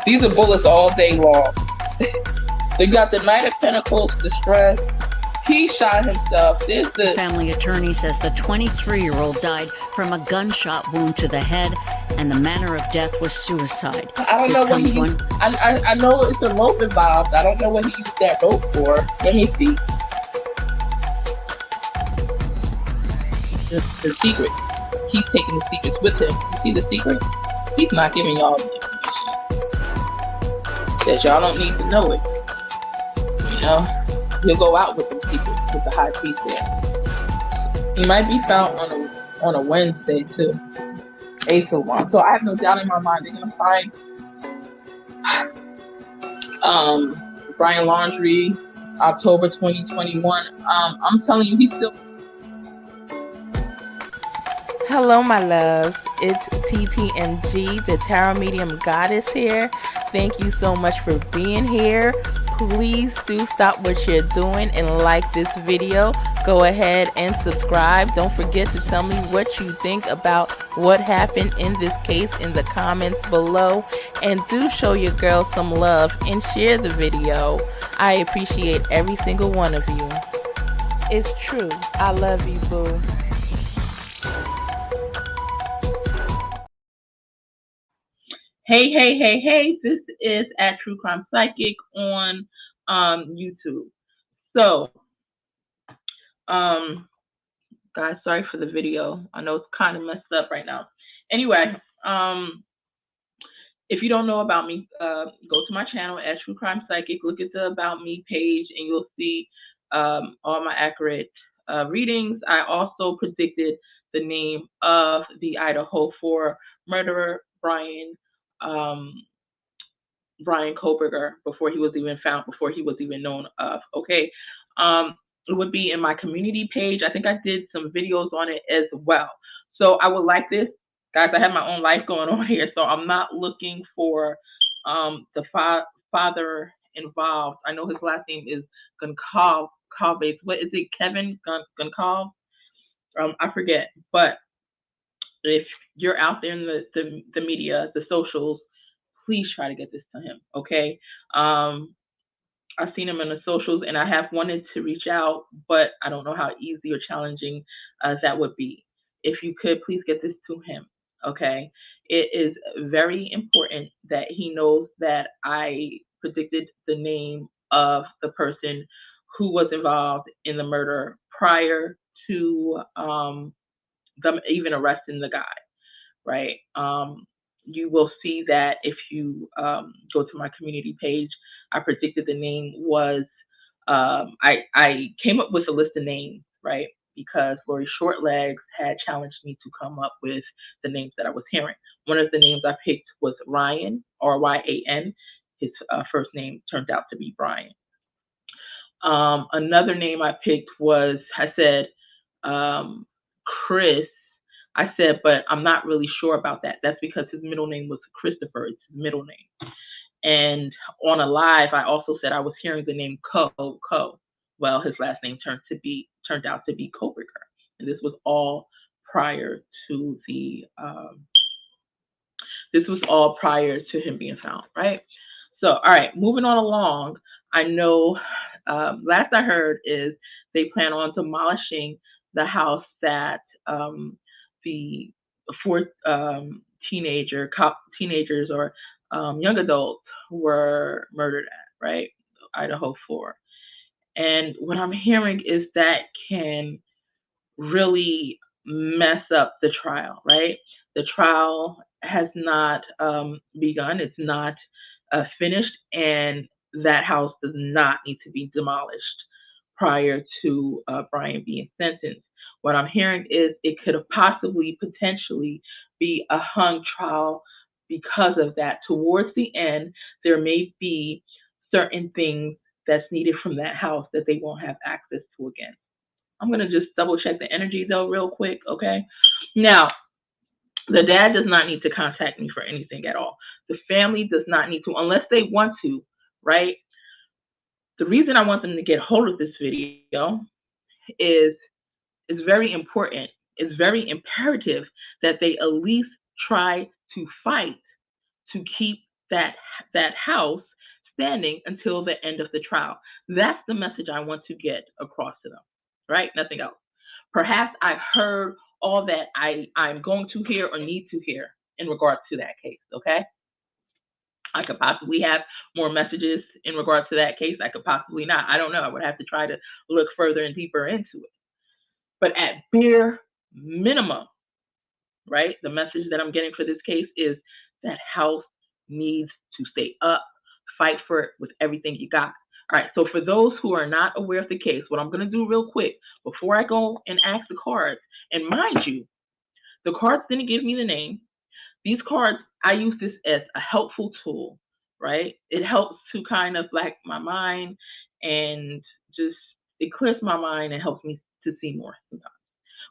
These are bullets all day long. They got the Knight of Pentacles, the stress. He shot himself. There's The the family attorney says the 23-year-old died from a gunshot wound to the head, and the manner of death was suicide. I don't This know what comes he one. used. I know it's a rope involved. I don't know what he used that rope for. Let me see. The secrets. He's taking the secrets with him. You see the secrets? He's not giving y'all the information. Says y'all don't need to know it. You know? He'll go out with the secrets with the high priest there. He might be found on a Wednesday too. Ace of Wands. So I have no doubt in my mind they're gonna find Bryan Laundrie, October 2021. I'm telling you, he's still. Hello, my loves. It's TTMG, the Tarot Medium Goddess here. Thank you so much for being here. Please do stop what you're doing and like this video. Go ahead and subscribe. Don't forget to tell me what you think about what happened in this case in the comments below. And do show your girl some love and share the video. I appreciate every single one of you. It's true. I love you, boo. Hey, this is at True Crime Psychic on YouTube. So, guys, sorry for the video. I know it's kind of messed up right now. Anyway, if you don't know about me, go to my channel at True Crime Psychic. Look at the About Me page, and you'll see all my accurate readings. I also predicted the name of the Idaho 4 murderer, Bryan Kohberger, before he was even found, before he was even known of. Okay, it would be in my community page. I think I did some videos on it as well. So I would like this, guys. I have my own life going on here, so I'm not looking for the father involved. I know his last name is Goncalves. What is it, Kevin Goncalves? I forget, but if you're out there in the media, the socials, please try to get this to him, okay? I've seen him in the socials, and I have wanted to reach out, but I don't know how easy or challenging that would be. If you could, please get this to him, okay? It is very important that he knows that I predicted the name of the person who was involved in the murder prior to them even arresting the guy, right? You will see that if you go to my community page. I predicted the name was, I came up with a list of names, right? Because Lori Shortlegs had challenged me to come up with the names that I was hearing. One of the names I picked was Ryan, R-Y-A-N. His first name turned out to be Bryan. Another name I picked was, I said, Chris. I said, but I'm not really sure about that. That's because his middle name was Christopher. It's his middle name. And on a live, I also said I was hearing the name Co. Well, his last name turned out to be Kohberger. And this was all prior to him being found, right? So, all right, moving on along. I know last I heard is they plan on demolishing the house that the 4 teenagers or young adults were murdered at, right? Idaho 4. And what I'm hearing is that can really mess up the trial, right? The trial has not begun. It's not finished, and that house does not need to be demolished prior to Bryan being sentenced. What I'm hearing is it could possibly, potentially be a hung trial because of that. Towards the end, there may be certain things that's needed from that house that they won't have access to again. I'm going to just double check the energy though real quick, okay? Now, the dad does not need to contact me for anything at all. The family does not need to, unless they want to, right? The reason I want them to get hold of this video is very important. It's very imperative that they at least try to fight to keep that house standing until the end of the trial. That's the message I want to get across to them, right? Nothing else. Perhaps I've heard all that I'm going to hear or need to hear in regards to that case, okay? I could possibly have more messages in regards to that case. I could possibly not. I don't know. I would have to try to look further and deeper into it. But at bare minimum, right, the message that I'm getting for this case is that house needs to stay up, fight for it with everything you got. All right, so for those who are not aware of the case, what I'm going to do real quick before I go and ask the cards, and mind you, the cards didn't give me the name. These cards, I use this as a helpful tool, right? It helps to kind of black my mind and just, it clears my mind and helps me to see more sometimes.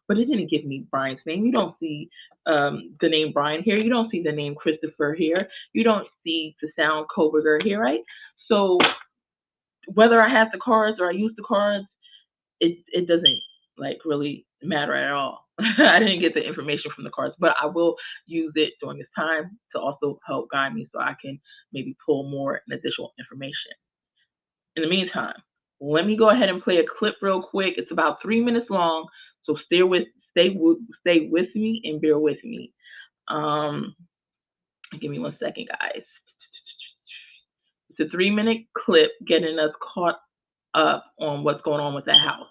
But it didn't give me Bryan's name. You don't see the name Bryan here. You don't see the name Christopher here. You don't see the sound Kohberger here, right? So whether I have the cards or I use the cards, it doesn't like really matter at all. I didn't get the information from the cards, but I will use it during this time to also help guide me so I can maybe pull more and additional information. In the meantime, let me go ahead and play a clip real quick. It's about 3 minutes long, so stay with me and bear with me. Give me 1 second, guys. It's a 3-minute clip getting us caught up on what's going on with the house.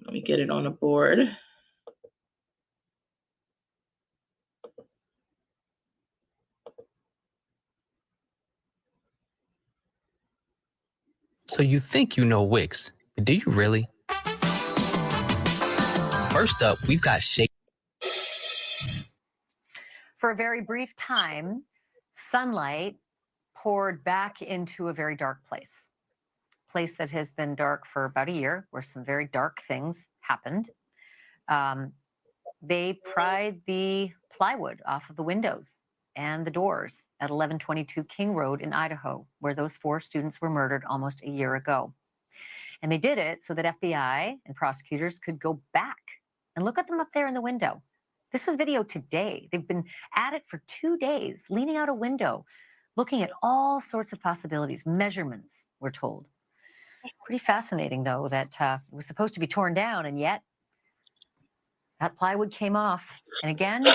Let me get it on the board. So you think you know Wix, but do you really? First up, we've got Shake. For a very brief time, sunlight poured back into a very dark place that has been dark for about a year, where some very dark things happened. They pried the plywood off of the windows and the doors at 1122 King Road in Idaho, where those 4 students were murdered almost a year ago. And they did it so that FBI and prosecutors could go back and look at them up there in the window. This was video today. They've been at it for 2 days, leaning out a window, looking at all sorts of possibilities, measurements, we're told. Pretty fascinating, though, that it was supposed to be torn down, and yet that plywood came off. And again,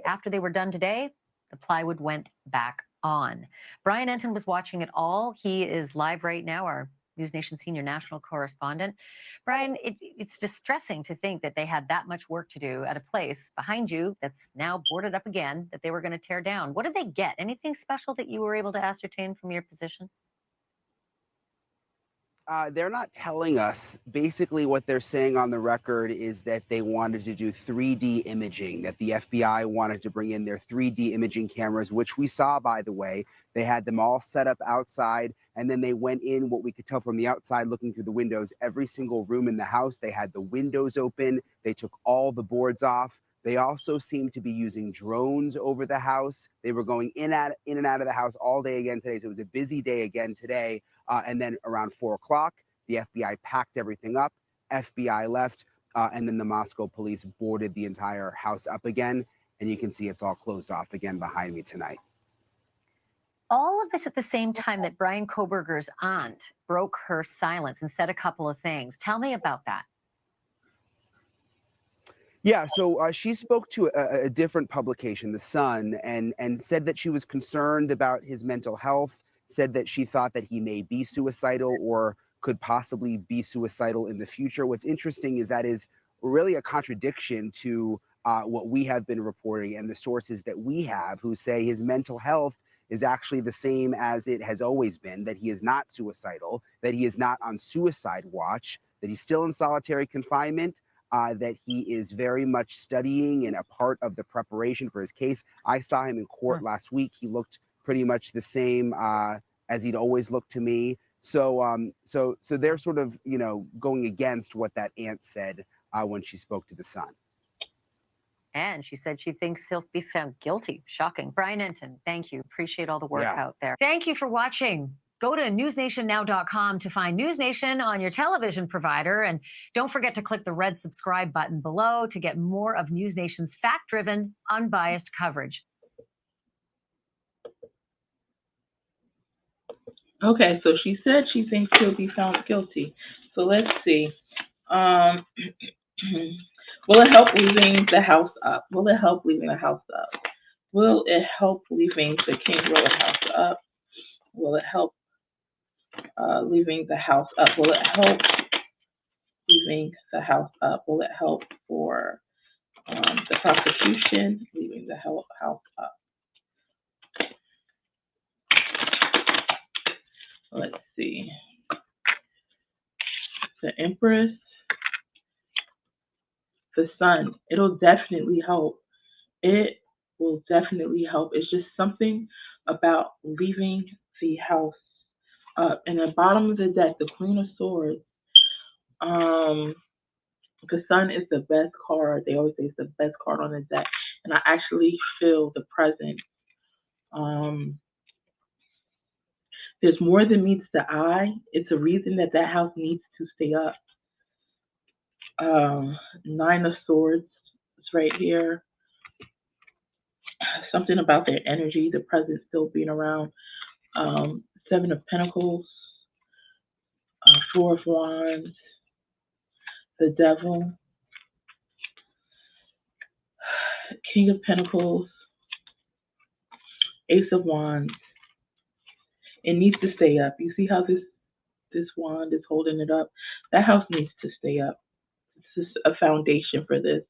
after they were done today, the plywood went back on. Bryan Enton was watching it all. He is live right now, our News Nation senior national correspondent. Bryan, it's distressing to think that they had that much work to do at a place behind you that's now boarded up again that they were going to tear down. What did they get? Anything special that you were able to ascertain from your position? They're not telling us. Basically, what they're saying on the record is that they wanted to do 3D imaging, that the FBI wanted to bring in their 3D imaging cameras, which we saw, by the way. They had them all set up outside, and then they went in, what we could tell from the outside looking through the windows, every single room in the house. They had the windows open. They took all the boards off. They also seemed to be using drones over the house. They were going in and out of the house all day again today. So it was a busy day again today. And then around 4 o'clock, the FBI packed everything up. FBI left, and then the Moscow police boarded the entire house up again. And you can see it's all closed off again behind me tonight. All of this at the same time that Bryan Kohberger's aunt broke her silence and said a couple of things. Tell me about that. Yeah, so she spoke to a different publication, The Sun, and said that she was concerned about his mental health, said that she thought that he may be suicidal or could possibly be suicidal in the future. What's interesting is that is really a contradiction to what we have been reporting and the sources that we have who say his mental health is actually the same as it has always been, that he is not suicidal, that he is not on suicide watch, that he's still in solitary confinement, that he is very much studying and a part of the preparation for his case. I saw him in court last week. He looked pretty much the same as he'd always looked to me. So they're sort of, going against what that aunt said when she spoke to The Sun. And she said she thinks he'll be found guilty. Shocking. Bryan Enton, thank you. Appreciate all the work out there. Thank you for watching. Go to newsnationnow.com to find News Nation on your television provider. And don't forget to click the red subscribe button below to get more of News Nation's fact-driven, unbiased coverage. Okay, so she said she thinks he'll be found guilty. So let's see. Will it help leaving the house up? Will it help leaving the house up? Will it help leaving the King Road house up? Will it help leaving the house up? Will it help leaving the house up? Will it help for the prosecution leaving the house up? Let's see. The Empress, the Sun. It'll definitely help. It will definitely help. It's just something about leaving the house up. And the bottom of the deck, the Queen of Swords. The Sun is the best card. They always say it's the best card on the deck. And I actually feel the presence. There's more than meets the eye. It's a reason that that house needs to stay up. Nine of Swords is right here. Something about their energy, the presence still being around. Seven of Pentacles, Four of Wands, the Devil, King of Pentacles, Ace of Wands. It needs to stay up. You see how this wand is holding it up? That house needs to stay up. It's just a foundation for this.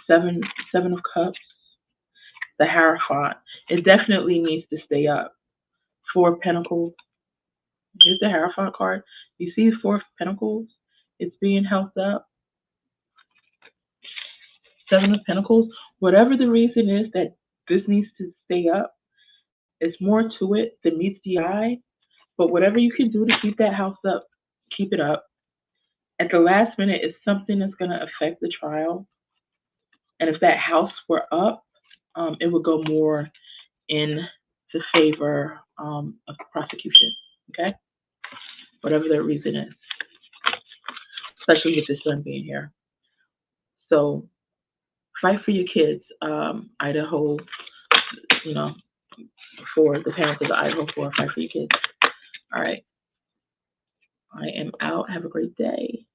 Seven of Cups, the Hierophant. It definitely needs to stay up. Four of Pentacles. Here's the Hierophant card. You see Four of Pentacles? It's being held up. Seven of Pentacles. Whatever the reason is that this needs to stay up, it's more to it than meets the eye. But whatever you can do to keep that house up, keep it up. At the last minute, it's something that's going to affect the trial. And if that house were up, it would go more in the favor of the prosecution. Okay? Whatever the reason is. Especially with the Sun being here. So fight for your kids, Idaho, for the parents of the Idaho 4, fight for your kids. All right. I am out. Have a great day.